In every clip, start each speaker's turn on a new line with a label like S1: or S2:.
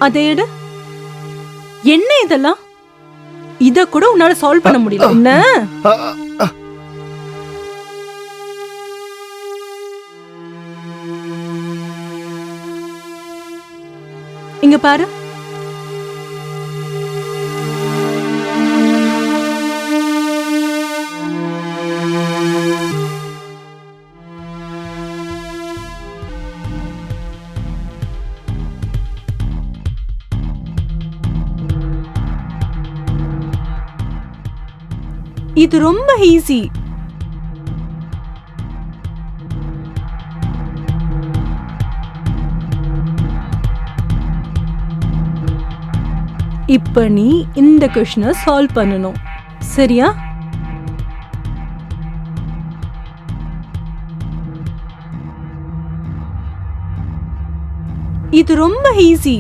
S1: அதை எடு. என்ன இதெல்லாம்? இத கூட உன்னால சால்வ் பண்ண முடியல என்ன? இங்க பாரு. இது ரொம்ப ஈஸி. இப்ப நீ இந்த क्वेश्चन சால்வ் பண்ணணும், சரியா? இது ரொம்ப ஈஸி.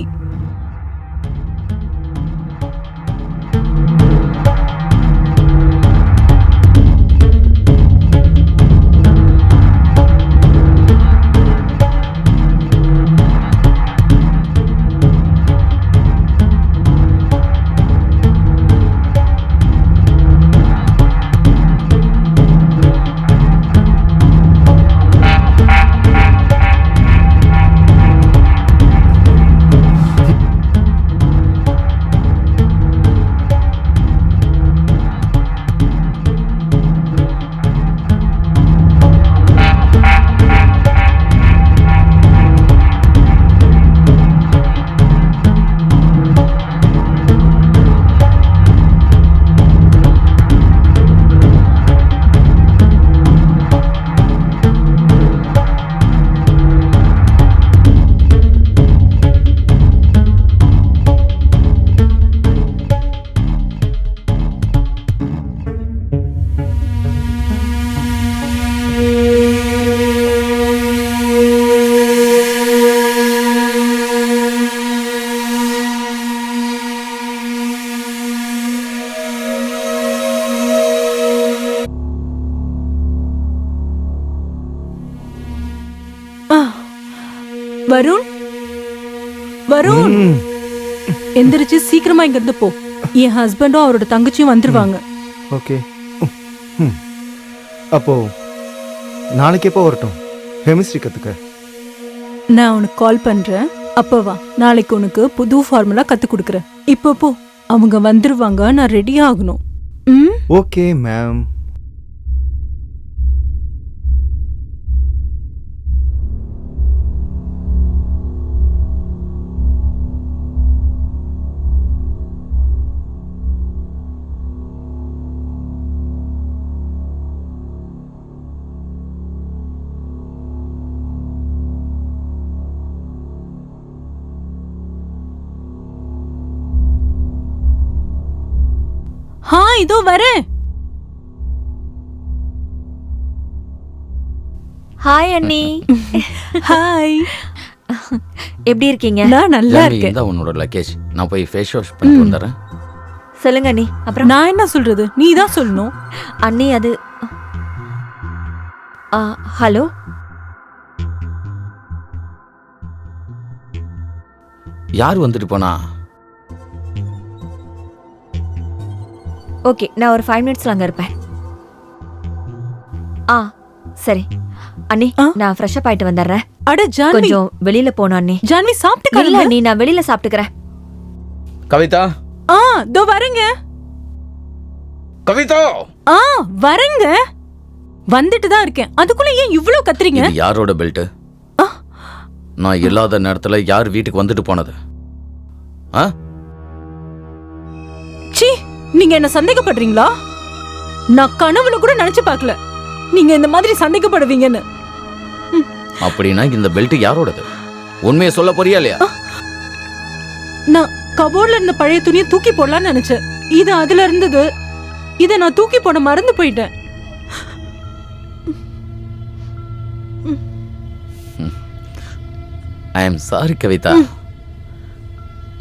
S1: வருண், வருண், எந்திரிச்சு சீக்கிரமா இங்க இருந்து போ. என் ஹஸ்பண்டும் அவரோட தங்கச்சியும் வந்துருவாங்க.
S2: ஓகே. அப்போ நாளைக்கு எப்போ வரட்டும் கெமிஸ்ட்ரி கத்துக்க?
S1: நான் உனக்கு கால் பண்றேன், அப்ப வா. நாளைக்கு உனக்கு புது ஃபார்முலா கத்து கொடுக்கறேன். இப்போ போ, அவங்க வந்துருவாங்க, நான் ரெடி ஆகணும்.
S2: Okay ma'am.
S1: இதோ வரேன்.
S3: ஹாய் அண்ணி.
S1: ஹாய்,
S3: எப்படி இருக்கீங்க?
S1: நான் நல்லா இருக்கேன்.
S4: இந்த உன்னோட லக்கேஜ், நான் போய் ஃபேஸ் வாஷ் பண்ணிட்டு வந்துறேன்.
S3: சொல்லுங்க அண்ணி. அப்புறம்
S1: நான் என்ன சொல்றது, நீ தான் சொல்லணும்.
S3: அண்ணி அது ஹலோ.
S4: யார் வந்துட்டு போனா?
S3: ஓகே, நான் ஒரு 5 மினிட்ஸ்ல அங்க இருப்பேன். சரி அண்ணி, நான் ஃப்ரெஷ் அப் ஆயிட்டு வந்துடுறேன்.
S1: அட ஜான்வி,
S3: கொஞ்சம் வெளியில போணும் அண்ணி.
S1: ஜான்வி சாப்பிட்டு
S3: இல்ல அண்ணி, நான் வெளியில சாப்பிட்டுக்கிறேன்.
S4: கவிதா.
S1: தோ வரேங்க.
S4: கவிதா.
S1: வரேங்க, வந்துட்டு தான் இருக்கேன். அதுக்குள்ள ஏன் இவ்ளோ கத்துறீங்க?
S4: இது யாரோட பெல்ட்? நான் இல்லாத நேரத்துல யார் வீட்டுக்கு வந்துட்டு போனது?
S1: சீ, நீங்க என்ன சந்தேகப்படுறீங்களா? நான் கனவுல கூட நினைச்சு பார்க்கல நீங்க இந்த மாதிரி சந்தேகப்படுவீங்கன்னு.
S4: அப்படின்னா இந்த பெல்ட் யாரோடது? உண்மையை சொல்ல போறியா இல்லையா?
S1: நான் கபோர்ட்ல இருந்த பழைய துணியை தூக்கி போடலாம்னு நினைச்சேன். இது அதுல இருந்தது. இத நான் தூக்கி போட மறந்து போயிட்டேன்.
S4: ஐ எம் சாரி கவிதா,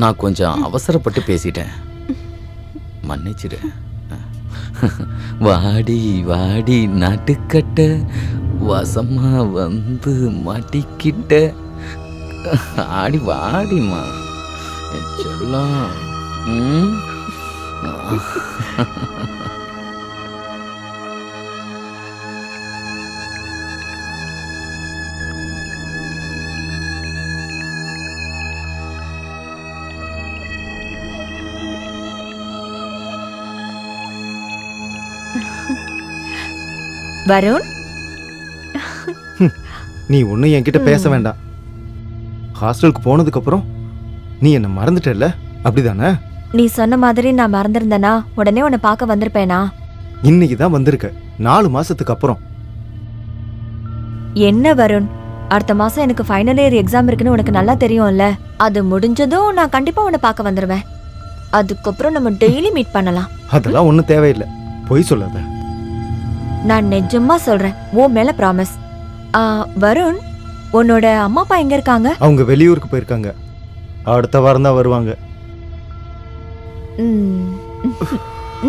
S4: நான் கொஞ்சம் அவசரப்பட்டு பேசிட்டேன், மன்னிச்சிடு. வாடி வாடி நடுக்கட்ட வசமா வந்து மாட்டிக்கிட்ட, ஆடி வாடிமா. என் செல்லம். ம்.
S3: வருண்,
S2: நீ ஒன்றும் என்கிட்ட பேச வேண்டாம். ஹாஸ்டலுக்கு போனதுக்கப்புறம் நீ என்னை மறந்துட்டல்ல, அப்படிதானே?
S3: நீ சொன்ன மாதிரி நான் மறந்திருந்தேனா உடனே உன்னை பார்க்க வந்திருப்பேனா?
S2: இன்னைக்கு தான் வந்திருக்க, 4 மாசத்துக்கு அப்புறம்.
S3: என்ன வருண், அடுத்த மாசம் எனக்கு ஃபைனல் இயர் எக்ஸாம் இருக்குன்னு உனக்கு நல்லா தெரியும்ல. அது முடிஞ்சதும் நான் கண்டிப்பா உன்னை பார்க்க வந்துருவேன். அதுக்கப்புறம் நம்ம டெய்லி மீட் பண்ணலாம்.
S2: அதெல்லாம் ஒன்றும் தேவையில்லை, பொய் சொல்லாத.
S3: நான் நிஜமா சொல்றேன், உன் மேல ப்ராமிஸ். வருண், உன்னோட அம்மா அப்பா எங்க இருக்காங்க?
S2: அவங்க வெளியூருக்கு போயிருக்காங்க, அடுத்த வாரம் தான் வருவாங்க.
S3: ம்.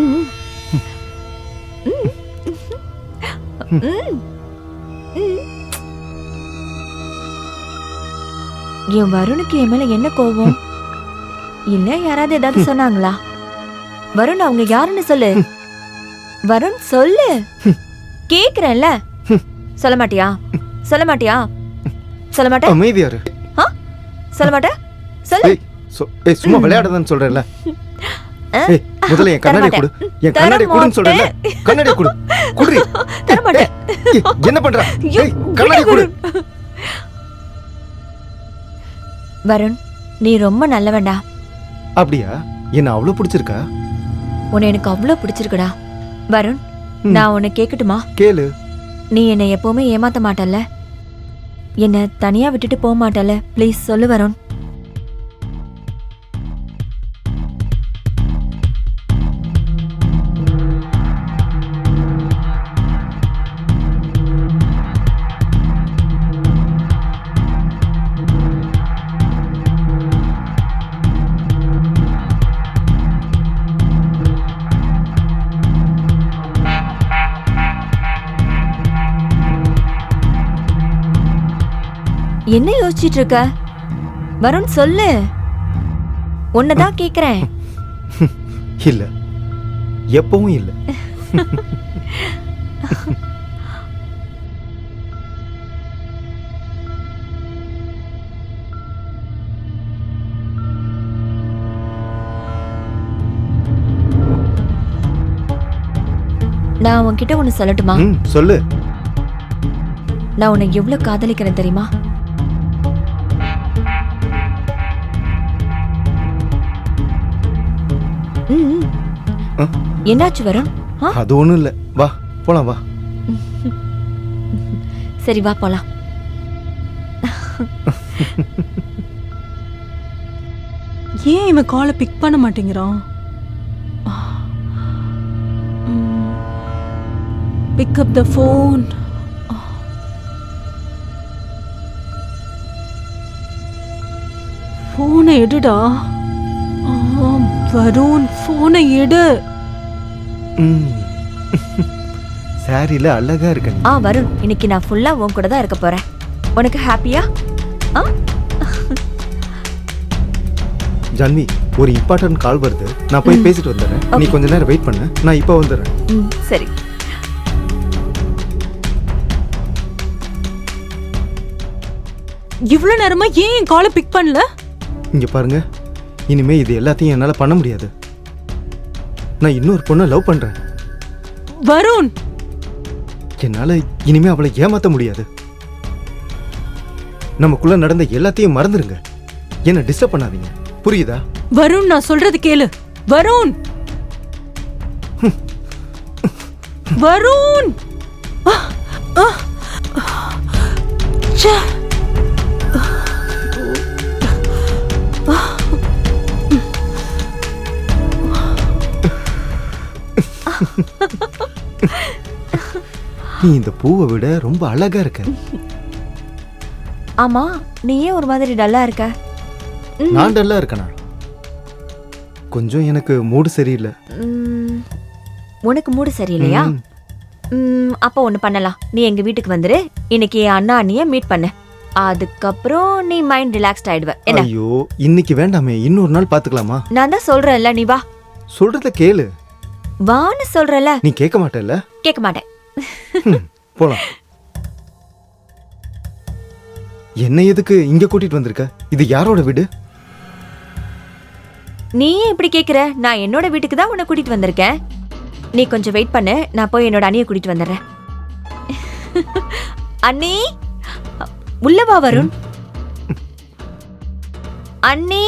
S3: ம். ம். ம். என் வருணுக்கு என் மேல என்ன கோபம்? இல்ல யாராவது ஏதாவது சொன்னாங்களா? வருண், அவங்க யாருன்னு சொல்லு. வருண் சொல்லு, கேக்குறேன்ல. சொல்ல மாட்டியா? சொல்ல மாட்டியா? சொல்ல மாட்டேன்.
S2: அமைதியாரு.
S3: சொல்ல மாட்டேன். சொல்லு.
S2: ஏய் சும்மா விளையாடுறதுன்னு சொல்றேன்ல. ஏய் முதல்ல என் கண்ணாடி கொடு, என் கண்ணாடி கொடுன்னு சொல்றேன்ல. கண்ணாடி கொடு, குடுறி.
S3: தர மாட்டேன்.
S2: என்ன பண்ற? ஏய் கண்ணாடி கொடு.
S3: வருண், நீ ரொம்ப நல்லவன்டா.
S2: அப்படியா? என்ன அவ்வளவு பிடிச்சிருக்கா?
S3: உன்னை எனக்கு அவ்வளவு பிடிச்சிருக்குடா. வருண், நான் உன்னை கேக்கட்டுமா?
S2: கேளு.
S3: நீ என்னை எப்பவுமே ஏமாத்த மாட்டல்ல? என்னை தனியா விட்டுட்டு போக மாட்டல்ல? ப்ளீஸ் சொல்லு வருண். என்ன யோசிச்சிட்டு இருக்க? வருண் சொல்லு, உன்னதான் கேக்குறேன்.
S2: இல்ல, எப்பவும் இல்ல.
S3: நான் உன்கிட்ட ஒன்னு சொல்லட்டுமா?
S2: சொல்லு.
S3: நான் உன்னை எவ்வளவு காதலிக்கிறேன் தெரியுமா? என்னாச்சு வருண்?
S2: அது ஒண்ணும் இல்ல, வா போலாம் வா.
S3: சரி வா போலாம்.
S1: ஏன் இவன் காலை பிக் பண்ண மாட்டேங்கிறான்? Pick up the phone. ஃபோனை எடுடா. வருண், ஃபோனை எடு.
S2: சாரில அழகா இருக்க.
S3: வருண், இன்னைக்கு நான் ஃபுல்லா உன் கூட தான் இருக்க போறேன். உனக்கு ஹாப்பியா?
S2: ஜான்வி, ஒரு இம்பார்ட்டன்ட் கால் வருது, நான் போய் பேசிட்டு வந்துடுறேன். நீ கொஞ்ச நேரம் வெயிட் பண்ணு, நான் இப்போ வந்துடுறேன்.
S3: சரி.
S1: இவ்வளவு நேரமா ஏன் என் காலை பிக் பண்ணல?
S2: இங்க பாருங்க, இனிமே இது எல்லாத்தையும் என்னால பண்ண முடியாது. நான் இன்னொரு பொண்ணை லவ் பண்றேன்.
S1: வருண்,
S2: என்னால இனிமே அவளை ஏமாத்த முடியாது. நமக்குள்ள நடந்த எல்லாத்தையும் மறந்துருங்க, என்ன டிஸ்டர்ப் பண்ணாதீங்க, புரியுதா?
S1: வருண், நான் சொல்றது கேளு. வருண், வருண். ச்சே.
S2: நீ இந்த பூவை விட ரொம்ப அழகா இருக்க.
S3: ஆமா, நீ ஏன் ஒரு மாதிரி டல்லா இருக்க?
S2: நான் டல்லா இருக்கனா? கொஞ்சம் எனக்கு மூடு சரியில்லை.
S3: உனக்கு மூடு சரியில்லையா? அப்ப ஒண்ணு பண்ணலாம். நீ எங்க வீட்டுக்கு வந்துரு. இன்னைக்கு என் அண்ணா அண்ணிய மீட் பண்ணு. அதுக்கப்புறம் நீ மைண்ட் ரிலாக்ஸ்ட் ஆயிடுவ என்ன?
S2: ஐயோ இன்னைக்கு வேண்டாமே, இன்னொரு நாள் பாத்துக்கலாமா?
S3: நான் தான் சொல்றேன்ல, நீ வா.
S2: சொல்றத கேளு.
S3: வான்னு சொல்றல.
S2: நீ கேட்க மாட்டேல்ல?
S3: கேட்க மாட்டேன்.
S2: போலாம். என்ன எதுக்கு இங்க கூட்டிட்டு வந்திருக்க? இது யாரோட வீடு?
S3: நீ இப்படி கேக்குற? நான் என்னோட வீட்டுக்கு தான் உன்னை கூட்டிட்டு வந்திருக்கேன். நீ கொஞ்சம் வெயிட் பண்ணு, நான் போய் என்னோட அண்ணியை கூட்டிட்டு வந்துடுறேன். அண்ணி, உள்ள வா வருண். அண்ணி,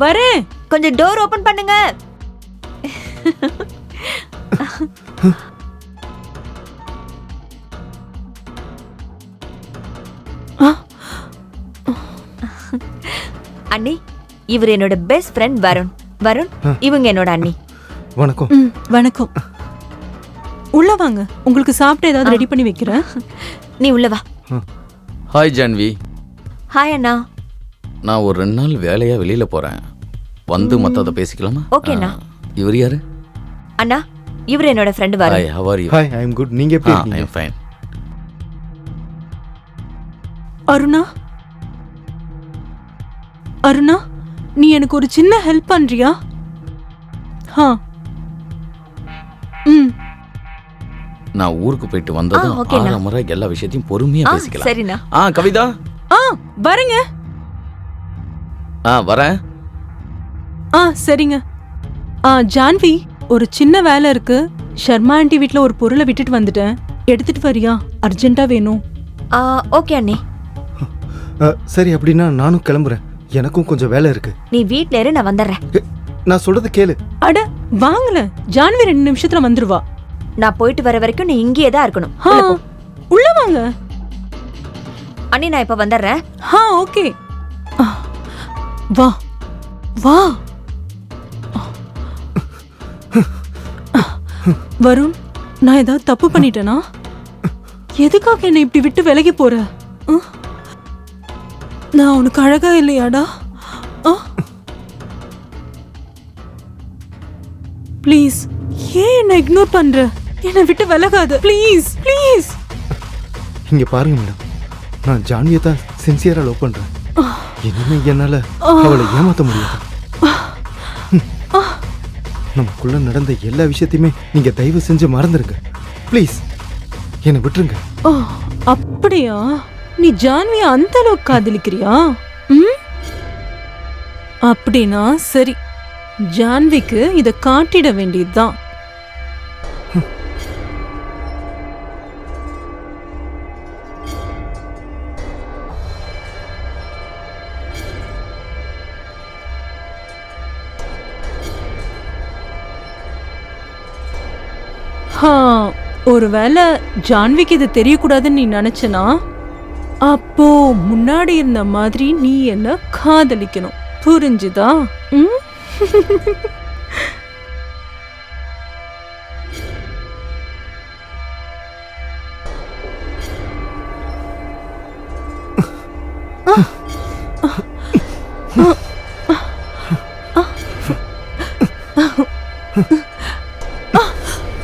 S1: வரேன்.
S3: கொஞ்சம் டோர் ஓபன் பண்ணுங்க. அண்ணி, இவர் என்னோட பெஸ்ட் ஃப்ரெண்ட் வருண். வருண், இவங்க என்னோட அண்ணி.
S2: வணக்கம்.
S1: வணக்கம். உள்ள வாங்க, உங்களுக்கு சாப்பிட்டு ஏதாவது ரெடி பண்ணி வைக்கிறேன்.
S3: நீ உள்ள வா.
S4: ஹாய் ஜான்வி.
S3: ஹாய் அண்ணா.
S4: நான் ஒரு 2 நாள் வேலையா வெளியில போறேன். வந்து மத்தத பேசிக்கலாமா?
S3: ஓகேண்ணா.
S4: இவர் யாரு?
S3: அண்ணா, இவர் என்னோட friend Varun.
S4: Hi, how are you?
S2: Hi, I am good. நீங்க எப்படி
S4: I
S2: இருக்கீங்க?
S4: am fine.
S1: அருணா, அருணா, நீ எனக்கு ஒரு சின்ன ஹெல்ப் பண்றியா?
S4: நான் ஊருக்கு போயிட்டு வந்ததும்
S3: ஓகேண்ணா.
S4: முறை எல்லா விஷயத்தையும் பொறுமையா பேசிக்கலாம்.
S3: சரிண்ணா.
S4: கவிதா.
S1: வரேங்க.
S4: வரேன்.
S1: சரிங்க. ஜான்வி, ஒரு சின்ன வேலை இருக்கு. ஷர்மா ஆண்டி வீட்ல ஒரு பொருளை விட்டுட்டு வந்துட்டேன். எடுத்துட்டு வரியா? அர்ஜென்ட்டா வேணும்.
S3: ஓகே அண்ணி.
S2: சரி, அப்படின்னா நானும் கிளம்புறேன். எனக்கும் கொஞ்சம் வேலை இருக்கு.
S3: நீ வீட்ல இரு, நான் வந்துடுறேன்.
S2: நான் சொல்றது கேளு.
S1: அட வாங்கல, ஜான்வி 2 நிமிஷத்துல வந்துருவா.
S3: நான் போயிட்டு வர வரைக்கும் நீ இங்கேயே தான் இருக்கணும்.
S1: உள்ள வாங்க.
S3: அண்ணி, நான் இப்ப வந்துடுறேன்.
S1: ஓகே. வா வா. வருண், நான் ஏதாவது தப்பு பண்ணிட்டேனா? எதுக்காக என்னை இப்படி விட்டு விலகி போற? நான் உனக்கு அழகா இல்லையாடா? ப்ளீஸ், ஏன் என்ன இக்னோர் பண்ற? என்னை விட்டு விலகாத ப்ளீஸ் ப்ளீஸ்.
S2: இங்க பாருங்க மேடம், நான் ஜான்வியை தான் சின்சியரா லவ் பண்றேன். இனிமே என்னால அவளை ஏமாத்த முடியாது. நமக்குள்ள நடந்த எல்லா விஷயத்தையுமே நீங்க தயவு செஞ்சு மறந்துருங்க ப்ளீஸ். என்னை விட்டுருங்க.
S1: அப்படியா? நீ ஜான்விய அந்த அளவுக்கு காதலிக்கிறியா? அப்படின்னா சரி, ஜான்விக்கு இத காட்டிட வேண்டியதுதான். ஒருவேளை ஜான்விக்கு இது தெரியக்கூடாதுன்னு நீ நினைச்சனா, அப்போ முன்னாடி இருந்த மாதிரி நீ என்ன காதலிக்கணும். புரிஞ்சுதா?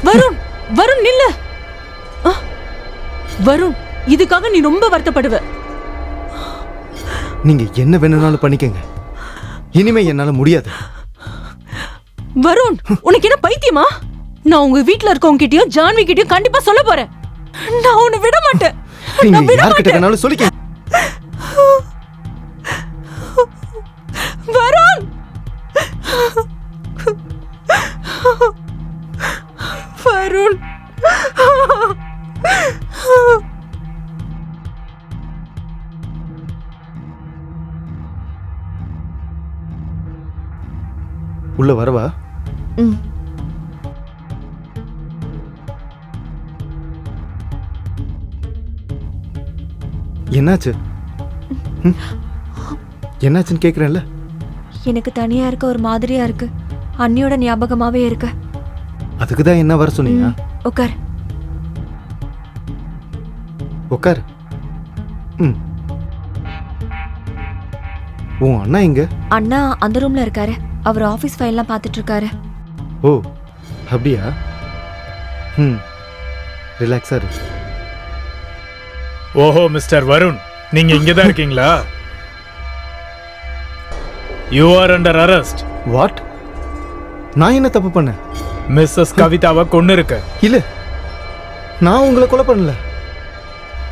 S1: வருண், வருண் நில்ல. வருண், இதுக்காக நீ ரொம்ப வருத்தப்படுவ.
S2: நீங்க என்ன வேணும்னாலும் பண்ணிக்கங்க, இனிமே என்னால முடியாது.
S1: வருண், உனக்கு என்ன பைத்தியமா? நான் உங்க வீட்ல இருக்கவங்க கிட்டயும் ஜான்வி கிட்டயும் கண்டிப்பா சொல்ல போறேன். நான் உன்னை விட மாட்டேன்.
S2: நீங்க யார்கிட்ட வேணாலும் சொல்லிக்க.
S1: வருண், வருண்.
S2: உள்ள வரவா? என்னாச்சு? என்னாச்சுன்னு கேக்குறேன்ல.
S3: எனக்கு தனியா இருக்க ஒரு மாதிரியா இருக்கு. அண்ணியோட ஞாபகமாவே இருக்கு.
S2: அதுக்குதான் என்ன வர சொன்னீங்க?
S3: உட்கார்.
S2: உட்கார். உன் அண்ணா எங்க?
S3: அண்ணா அந்த ரூம்ல இருக்காரு. அவர் ஆபீஸ் ஃபைல்லாம் பார்த்துட்டு இருக்காரு.
S2: ஓ அப்படியா? ரிலாக்ஸா இரு.
S5: ஓஹோ மிஸ்டர் வருண், நீங்க இங்க தான் இருக்கீங்களா? You are under arrest.
S2: What? நான் என்ன தப்பு பண்ணேன்?
S5: மிஸ்ஸஸ் கவிதாவை கொன்னு இருக்க.
S2: இல்ல, நான் உங்களை கொலை பண்ணல.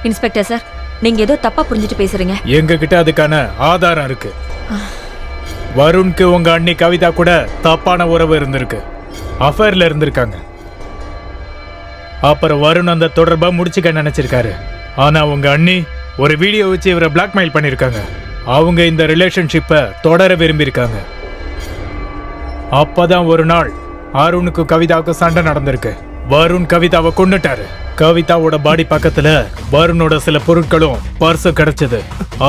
S3: இன்ஸ்பெக்டர் சார், நீங்க ஏதோ தப்பா புரிஞ்சுட்டு பேசுறீங்க.
S5: எங்க கிட்ட அதுக்கான ஆதாரம் இருக்கு. வருண்க்கு உங்க அண்ணி கவிதா கூட தப்பான உறவு இருந்திருக்கு. அஃபேர்ல இருந்திருக்காங்க. அப்புறம் வருண் அந்த தொடர்பை முடிச்சுக்க நினைச்சிருக்காரு. ஆனா உங்க அண்ணி ஒரு வீடியோ வச்சு இவரை பிளாக்மெயில் பண்ணிருக்காங்க. அவங்க இந்த ரிலேஷன்ஷிப்பை தொடர விரும்பியிருக்காங்க. அப்பதான் ஒரு நாள் அருணுக்கு கவிதாவுக்கு சண்டை நடந்திருக்கு. வருண் கவிதாவை கொன்னுட்டாரு. கவிதாவோட பாடி பக்கத்துல வருணோட சில பொருட்களும் பர்ஸும் கிடைச்சது.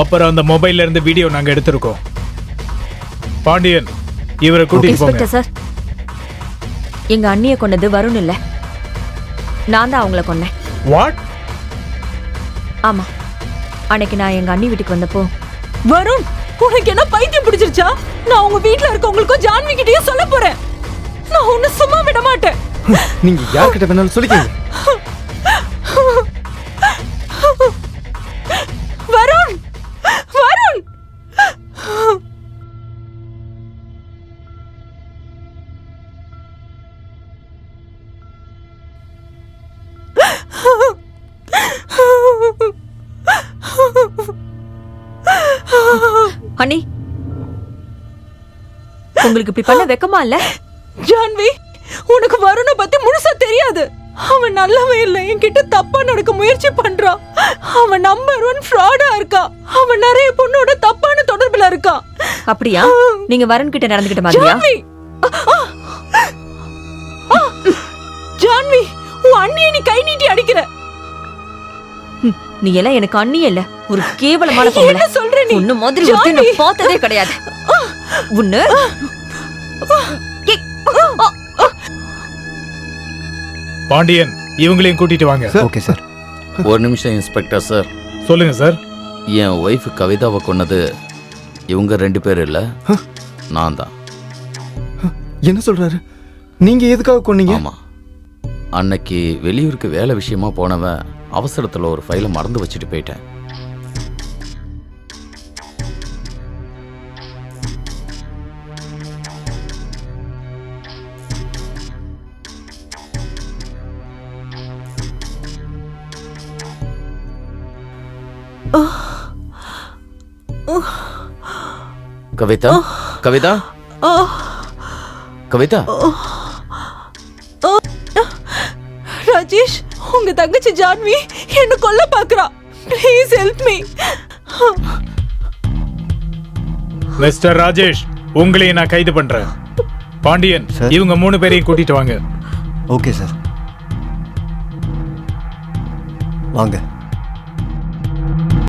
S5: அப்புறம் அந்த மொபைல்ல இருந்து வீடியோ நாங்க எடுத்திருக்கோம். பாண்டியன், இவரை கூட்டிட்டு போங்க.
S3: இன்ஸ்பெக்டர் சார், எங்க அண்ணியை கொண்டது வருண் இல்ல, நான் தான் அவங்கள கொன்னேன்.
S5: வாட்?
S3: ஆமா, அன்னைக்கு நான் எங்க அண்ணி வீட்டுக்கு வந்தப்போ
S1: வருண், உனக்கு என்ன பைத்தியம் பிடிச்சிருச்சா? நான் உங்க வீட்ல இருக்கவங்களுக்கும் ஜான்வி கிட்டயும் சொல்ல போறேன். நான் உன்னை சும்மா விட மாட்டேன்.
S2: நீங்க யார்கிட்ட வேணாலும் சொல்லிக்கீங்க.
S1: வருண், வருண்.
S3: அண்ணி, உங்களுக்கு இப்படி பண்ண வெக்கமா இல்ல?
S1: ஜான்வி, உனக்கு வருணை பத்தி முழுசா தெரியாது. அவன் நல்லவன் இல்ல, என்கிட்ட தப்பா நடக்க முயற்சி பண்றான். அவன் நம்பர் 1 ஃப்ராடா இருக்கா. அவன் நிறைய பொண்ணோட தப்பான தொடர்புல இருக்கான்.
S3: அப்படியா? நீங்க வருண் கிட்ட நடந்துக்கிட்ட மாதிரியா?
S1: ஜான்வி, ஜான்வி, உன் அண்ணியை நீ கை நீட்டி அடிக்கிற.
S3: நீ எல்லாம் எனக்கு அண்ணியே இல்ல, ஒரு கேவலமான பொம்பளை.
S1: என்ன சொல்ற நீ?
S3: உன்ன மாதிரி ஒருத்தி நான் பார்த்ததே கிடையாது. உன்ன
S5: பாண்டியன், இவங்களையும் கூட்டிட்டு வாங்க.
S2: Okay sir.
S4: ஒரு நிமிஷம் இன்ஸ்பெக்டர் சார்.
S5: சொல்லுங்க சார்.
S4: என் ஒய்ஃப் கவிதாவை கொன்னது இவங்க 2 பேர் இல்ல, நான் தான்.
S2: என்ன சொல்றாரு? நீங்க எதுக்காக கொன்னீங்க?
S4: ஆமா, அன்னைக்கு வெளியூருக்கு வேலை விஷயமா போனவன் அவசரத்துல ஒரு ஃபைலை மறந்து வச்சுட்டு போயிட்டேன். கவிதா, கவிதா, கவிதா.
S1: ராஜேஷ், உங்க தங்கச்சி ஜான்வி என்ன கொல்ல பாக்குறா. Please help me.
S5: Mister Rajesh, உங்களையும் நான் கைது பண்றேன். பாண்டியன், இவங்க 3 பேரையும் கூட்டிட்டு வாங்க.
S6: ஓகே சார், வாங்க.